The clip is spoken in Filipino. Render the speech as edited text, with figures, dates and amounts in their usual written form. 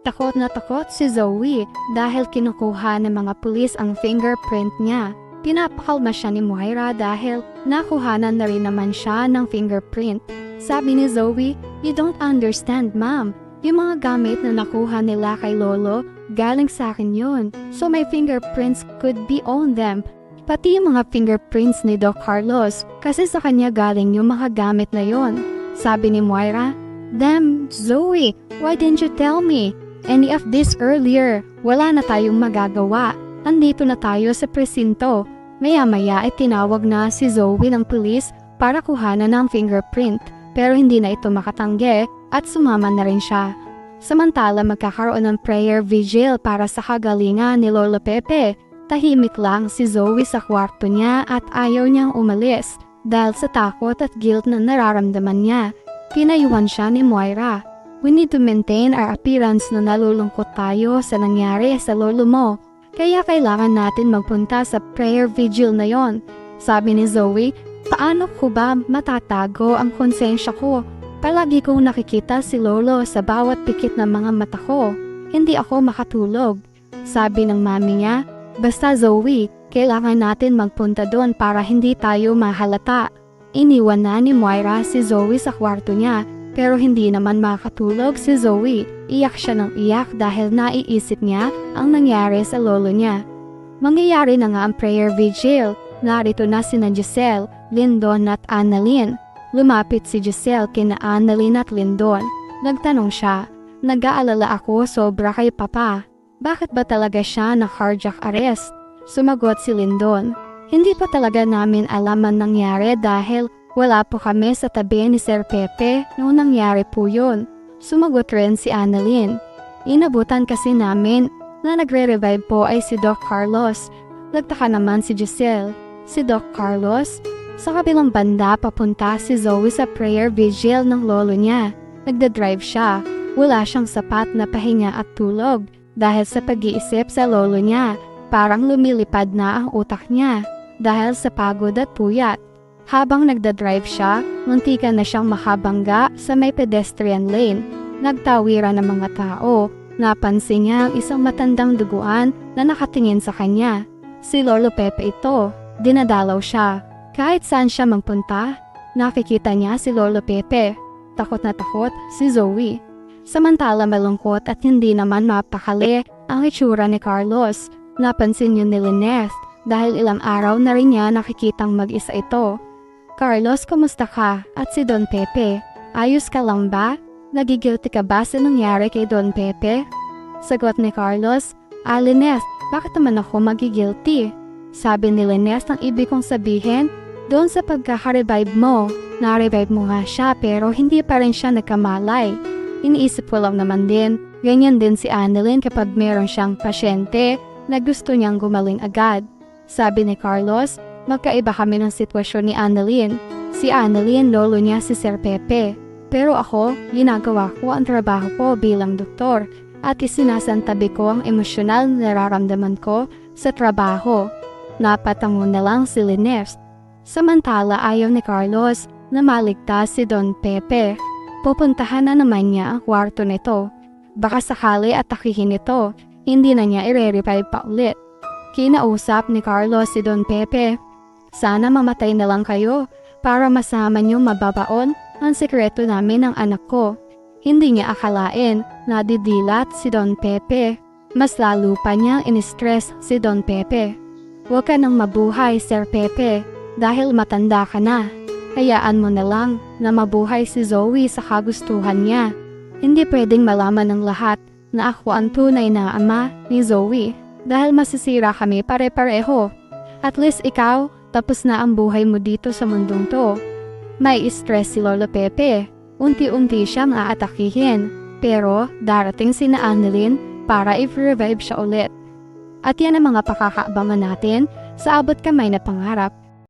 Takot na takot si Zoe dahil kinukuha ng mga pulis ang fingerprint niya. Pinapakalma siya ni Moira dahil nakuhanan na rin naman siya ng fingerprint. Sabi ni Zoe, "You don't understand, ma'am. Yung mga gamit na nakuha nila kay Lolo, galing sa akin yun. So my fingerprints could be on them. Pati yung mga fingerprints ni Doc Carlos kasi sa kanya galing yung mga gamit na yon." Sabi ni Moira, "Damn, Zoe, why didn't you tell me any of this earlier? Wala na tayong magagawa. Andito na tayo sa presinto." Maya-maya ay tinawag na si Zoe ng pulis para kuhanan ng fingerprint pero hindi na ito makatanggi at sumama na rin siya. Samantala magkakaroon ng prayer vigil para sa kagalingan ni Lolo Pepe. Tahimik lang si Zoe sa kwarto niya at ayaw niyang umalis dahil sa takot at guilt na nararamdaman niya. Pinayuhan siya ni Moira. "We need to maintain our appearance na nalulungkot tayo sa nangyari sa lolo mo. Kaya kailangan natin magpunta sa prayer vigil na yon." Sabi ni Zoe, "Paano ko ba matatago ang konsensya ko? Palagi kong nakikita si Lolo sa bawat pikit ng mga mata ko. Hindi ako makatulog." Sabi ng mami niya, "Basta Zoe, kailangan natin magpunta doon para hindi tayo mahalata." Iniwan na ni Moira si Zoe sa kwarto niya pero hindi naman makatulog si Zoe. Iyak siya ng iyak dahil naiisip niya ang nangyari sa lolo niya. Mangyayari na nga ang prayer vigil. Narito na sina Giselle, Lindon at Annalyn. Lumapit si Giselle kina Annalyn at Lindon. Nagtanong siya, "Nag-aalala ako sobra kay Papa. Bakit ba talaga siya na cardiac arrest?" Sumagot si Lindon, "Hindi pa talaga namin alam ang nangyari dahil wala po kami sa tabi ni Sir Pepe noong nangyari po yun." Sumagot rin si Annalyn, "Inabutan kasi namin na nagre-revive po ay si Doc Carlos." Nagtaka naman si Giselle, "Si Doc Carlos?" Sa kabilang banda papunta si Zoe sa prayer vigil ng lolo niya. Nagdadrive siya. Wala siyang sapat na pahinga at tulog dahil sa pag-iisip sa lolo niya. Parang lumilipad na ang utak niya dahil sa pagod at puyat. Habang nagdadrive siya, muntikan na siyang makabangga sa may pedestrian lane. Nagtawiran ng mga tao. Napansin niya ang isang matandang duguan na nakatingin sa kanya. Si Lolo Pepe ito. Dinadalaw siya. Kahit saan siya magpunta, nakikita niya si Lolo Pepe. Takot na takot si Zoe. Samantala malungkot at hindi naman mapakali ang itsura ni Carlos. Napansin yun ni Lynette dahil ilang araw na rin niya nakikitang mag-isa ito. "Carlos, kumusta ka? At si Don Pepe? Ayos ka lang ba? Nagigilty ka ba sa nangyari kay Don Pepe?" Sagot ni Carlos, "Lynette, bakit naman ako magigilty?" Sabi ni Lynette, "Ang ibig kong sabihin, doon sa pagkaka-revive mo, na-revive mo nga siya pero hindi pa rin siya nagkamalay. Iniisip ko lang naman din, ganyan din si Annalyn kapag meron siyang pasyente na gusto niyang gumaling agad." Sabi ni Carlos, "Magkaiba kami ng sitwasyon ni Annalyn. Si Annalyn, lolo niya si Sir Pepe. Pero ako, ginagawa ko ang trabaho ko bilang doktor at isinasantabi ko ang emosyonal na nararamdaman ko sa trabaho." Napatango na lang si Lynette. Samantala ayaw ni Carlos na maligtas si Don Pepe. Pupuntahan na naman niya ang kwarto nito. Baka sakali atakihin ito, hindi na niya i-revive pa ulit. Kinausap ni Carlos si Don Pepe, "Sana mamatay na lang kayo para masama niyo mababaon ang sekreto namin ng anak ko." Hindi niya akalain na didilat si Don Pepe. Mas lalo pa niyang in-stress si Don Pepe. "Huwag ka nang mabuhay, Sir Pepe, dahil matanda ka na. Hayaan mo na lang na mabuhay si Zoe sa kagustuhan niya. Hindi pwedeng malaman ng lahat na ako ang tunay na ama ni Zoe dahil masisira kami pare-pareho. At least ikaw, tapos na ang buhay mo dito sa mundong to." May stress si Lolo Pepe. Unti-unti siyang aatakihin. Pero darating sina Annalyn para i-revive siya ulit. At yan ang mga pakakaabangan natin sa Abot Kamay na Pangarap.